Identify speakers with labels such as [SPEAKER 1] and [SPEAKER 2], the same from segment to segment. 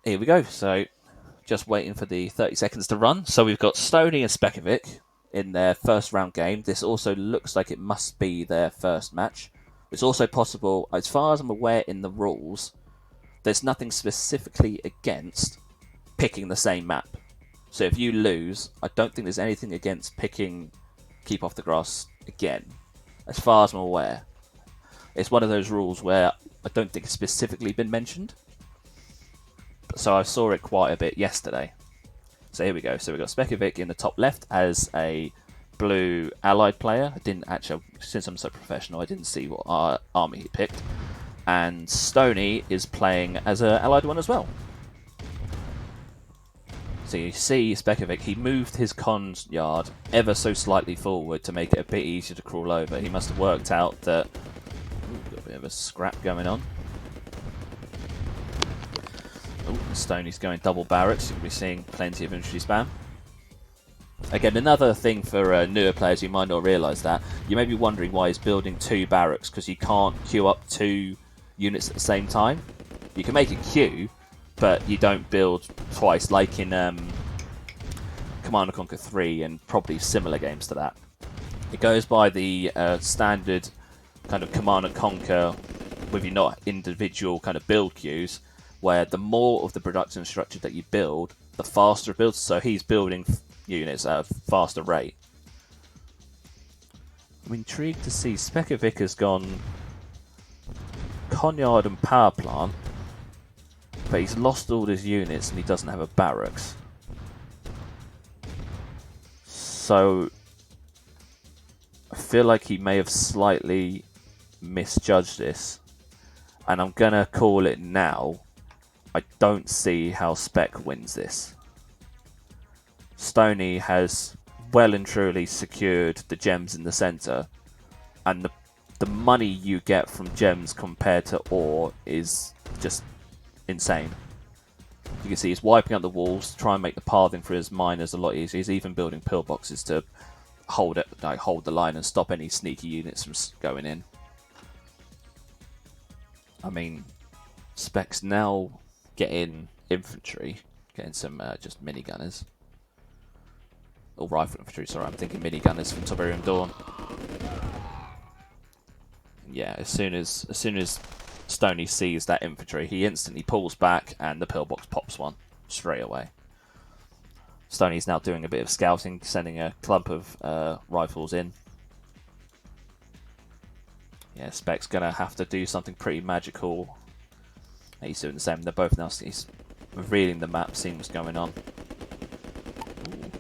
[SPEAKER 1] Here we go. So, just waiting for the 30 seconds to run. So we've got Stony and Specovik in their first round game. This also looks like it must be their first match. It's also possible, as far as I'm aware in the rules, there's nothing specifically against picking the same map. So if you lose, I don't think there's anything against picking Keep Off the Grass again, as far as I'm aware. It's one of those rules where I don't think it's specifically been mentioned. So I saw it quite a bit yesterday. So here we go. So we've got Specovik in the top left as a blue allied player. I didn't actually, since I'm so professional, I didn't see what army he picked. And Stony is playing as an allied one as well. So you see Specovik, he moved his con yard ever so slightly forward to make it a bit easier to crawl over. He must have worked out that... Ooh, got a bit of a scrap going on. Oh, Stony's going double barracks. You'll be seeing plenty of infantry spam. Again, another thing for newer players, you might not realise that. You may be wondering why he's building 2 barracks, because you can't queue up 2 units at the same time. You can make a queue, but you don't build twice, like in Command & Conquer 3 and probably similar games to that. It goes by the standard kind of Command & Conquer with your not individual kind of build queues, where the more of the production structure that you build, the faster it builds. So he's building units at a faster rate. I'm intrigued to see Specovik has gone Conyard and Power Plant, but he's lost all his units and he doesn't have a barracks. So I feel like he may have slightly misjudged this, and I'm gonna call it now. I don't see how Spec wins this. Stony has well and truly secured the gems in the centre, and the money you get from gems compared to ore is just insane. You can see he's wiping out the walls to try and make the pathing for his miners a lot easier. He's even building pillboxes to hold the line and stop any sneaky units from going in. I mean, Spec's now getting infantry, getting some just minigunners. Or rifle infantry, sorry, I'm thinking minigunners from Tiberian Dawn. Yeah, as soon as Stony sees that infantry, he instantly pulls back and the pillbox pops one straight away. Stony's now doing a bit of scouting, sending a clump of rifles in. Yeah, Spec's gonna have to do something pretty magical. He's doing the same. They're both now. He's revealing the map, seeing what's going on. Ooh.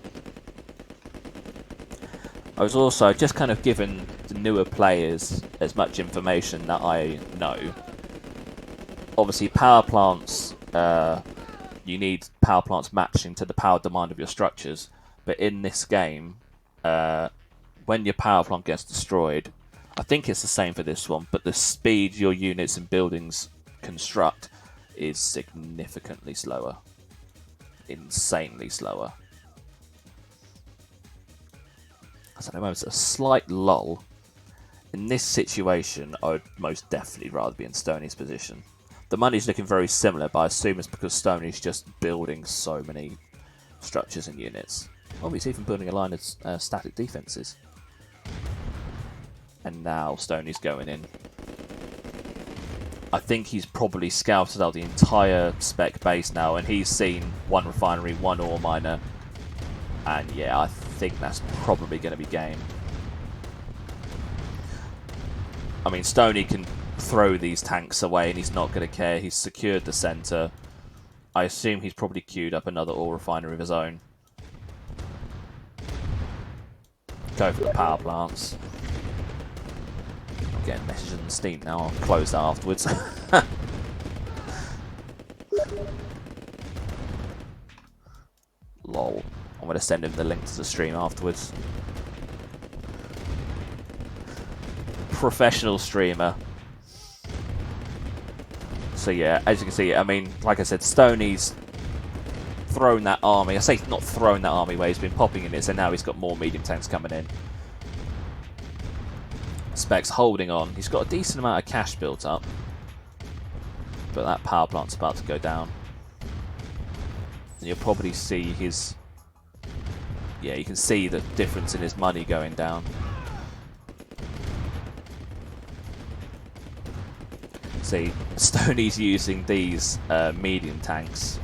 [SPEAKER 1] I was also just kind of giving the newer players as much information that I know. Obviously, power plants. You need power plants matching to the power demand of your structures. But in this game, when your power plant gets destroyed, I think it's the same for this one, but the speed your units and buildings construct is significantly slower. Insanely slower. So at the moment, it's a slight lull. In this situation, I would most definitely rather be in Stony's position. The money's looking very similar, but I assume it's because Stony's just building so many structures and units. Oh, he's even building a line of static defences. And now Stony's going in. I think he's probably scouted out the entire Spec base now, and he's seen 1 refinery, 1 ore miner. And yeah, I think that's probably going to be game. I mean, Stony can throw these tanks away and he's not going to care. He's secured the centre. I assume he's probably queued up another ore refinery of his own. Go for the power plants. I'm getting messages on Steam now. I'll close that afterwards. Lol. I'm going to send him the link to the stream afterwards. Professional streamer. So yeah, as you can see, I mean, like I said, Stony's thrown that army. I say not thrown that army where he's been popping in it, so now he's got more medium tanks coming in. Spec's holding on. He's got a decent amount of cash built up. But that power plant's about to go down. And you'll probably see his... Yeah, you can see the difference in his money going down. See, Stony's using these medium tanks.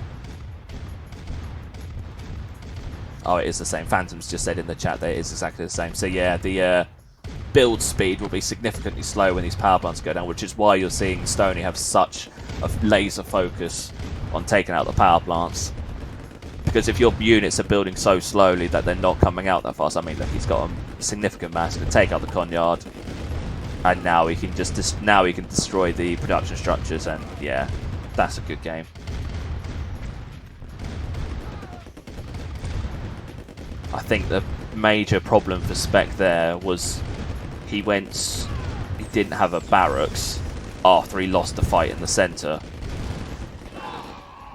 [SPEAKER 1] Oh, it is the same. Phantom's just said in the chat that it is exactly the same. So yeah, the build speed will be significantly slow when these power plants go down, which is why you're seeing Stony have such a laser focus on taking out the power plants. Because if your units are building so slowly that they're not coming out that fast, I mean, look, he's got a significant mass to take out the Conyard, and now he can just destroy the production structures, and yeah, that's a good game. I think the major problem for Spec there was he didn't have a barracks after he lost the fight in the centre.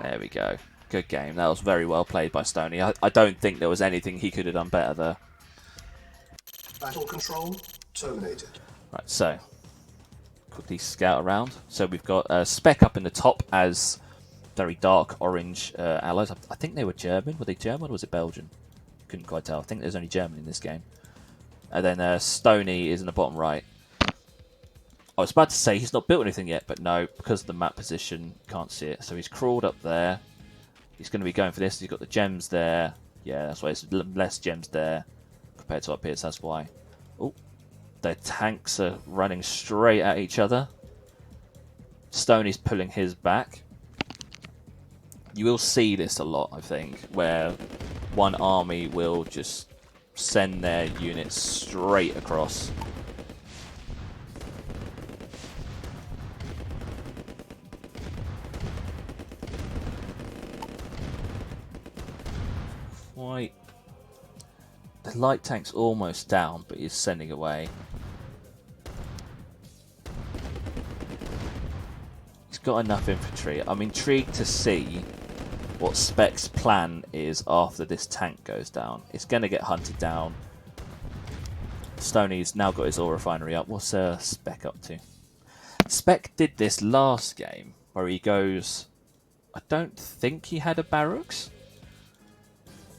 [SPEAKER 1] There we go. Good game. That was very well played by Stony. I don't think there was anything he could have done better there.
[SPEAKER 2] Battle control terminated.
[SPEAKER 1] Right, so quickly scout around. So we've got Spec up in the top as very dark orange allies. I think they were German. Were they German or was it Belgian? Couldn't quite tell. I think there's only German in this game. And then Stony is in the bottom right. I was about to say he's not built anything yet, but no, because of the map position, can't see it. So he's crawled up there. He's going to be going for this. He's got the gems there. Yeah, that's why there's less gems there compared to up here, so that's why. Oh, their tanks are running straight at each other. Stony's pulling his back. You will see this a lot, I think, where one army will just send their units straight across. Quite. The light tank's almost down, but he's sending away. He's got enough infantry. I'm intrigued to see what Spec's plan is after this tank goes down. It's going to get hunted down. Stony's now got his ore refinery up. What's Spec up to? Spec did this last game where he goes... I don't think he had a barracks.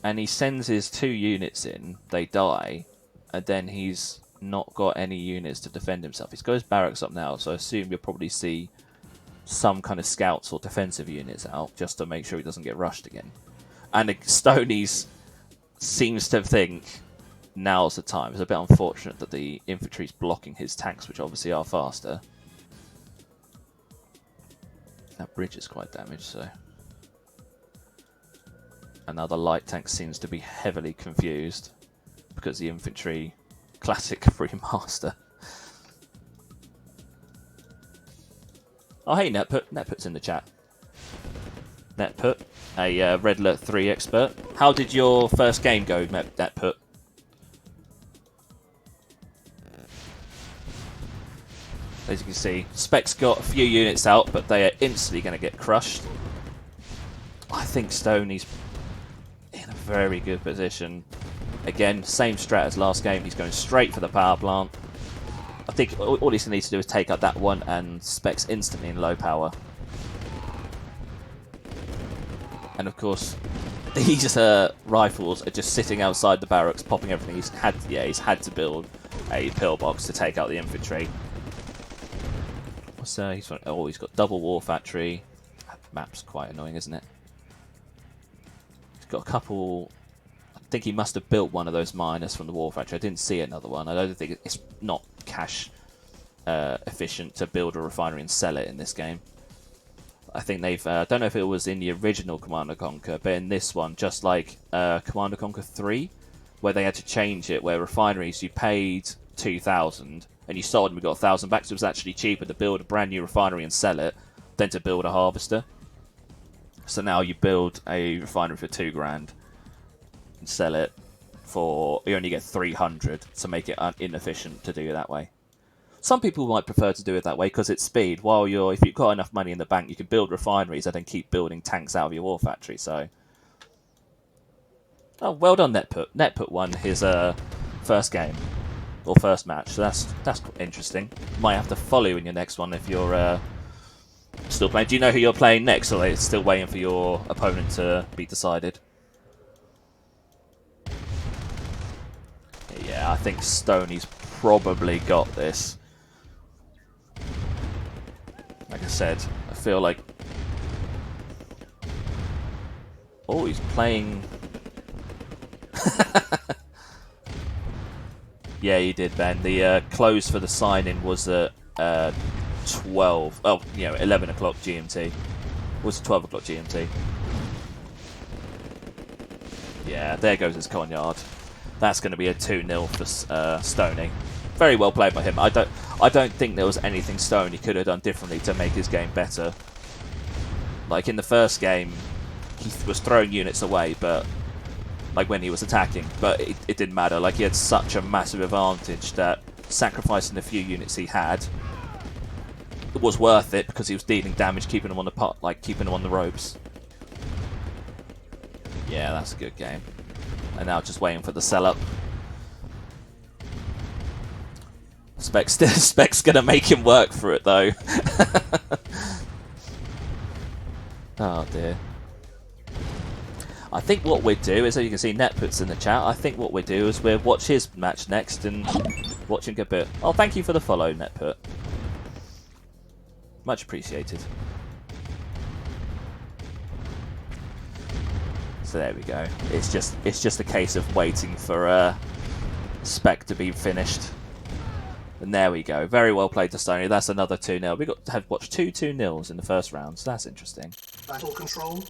[SPEAKER 1] And he sends his 2 units in, they die, and then he's not got any units to defend himself. He's got his barracks up now, so I assume you'll probably see some kind of scouts or defensive units out, just to make sure he doesn't get rushed again. And Stony's seems to think now's the time. It's a bit unfortunate that the infantry's blocking his tanks, which obviously are faster. That bridge is quite damaged, so... Another light tank seems to be heavily confused because the infantry, classic remaster. Oh hey Netput, Netput's in the chat. Netput, a Red Alert 3 expert. How did your first game go, Netput? As you can see, Spec's got a few units out, but they are instantly going to get crushed. I think Stony's in a very good position. Again, same strat as last game. He's going straight for the power plant. I think all he's going to need to do is take out that one, and Spec's instantly in low power. And of course, these rifles are just sitting outside the barracks, popping everything. He's had to build a pillbox to take out the infantry. What's he's got double war factory. That map's quite annoying, isn't it? Got a couple. I think he must have built one of those miners from the war factory. I didn't see another one. I don't think it's not cash efficient to build a refinery and sell it in this game. I think they've. I don't know if it was in the original Command & Conquer, but in this one, just like Command & Conquer 3, where they had to change it, where refineries you paid 2,000 and you sold them, we got 1,000 back. So it was actually cheaper to build a brand new refinery and sell it than to build a harvester. So now you build a refinery for $2,000 and sell it for, you only get 300 to make it inefficient to do it that way. Some people might prefer to do it that way because it's speed. While if you've got enough money in the bank, you can build refineries and then keep building tanks out of your war factory. So, oh, well done, Netput. Netput won his first game or first match. So that's interesting. Might have to follow in your next one if you're Still playing. Do you know who you're playing next, or are they still waiting for your opponent to be decided? Yeah, I think Stony's probably got this. Like I said, I feel like... Oh, he's playing... Yeah, he did, Ben. The close for the sign-in was at 12... Oh, 11 o'clock GMT. It was 12 o'clock GMT. Yeah, there goes his Conyard. That's going to be a 2-0 for Stony. Very well played by him. I don't think there was anything Stony could have done differently to make his game better. Like in the first game, he was throwing units away, but like when he was attacking, but it didn't matter. Like he had such a massive advantage that sacrificing the few units he had was worth it because he was dealing damage, keeping them on the pot, like keeping them on the ropes. Yeah, that's a good game. And now just waiting for the sell-up. Spec's gonna make him work for it though. Oh dear. I think what we'd do is, as you can see, Net puts in the chat. I think what we'd do is we'll watch his match next and watch him get bit. Oh, thank you for the follow, Netput. Much appreciated. So there we go. It's just a case of waiting for Spec to be finished. And there we go. Very well played to Stony. That's another 2-0. We got to have watched two 2-0s in the first round, so that's interesting.
[SPEAKER 2] Battle control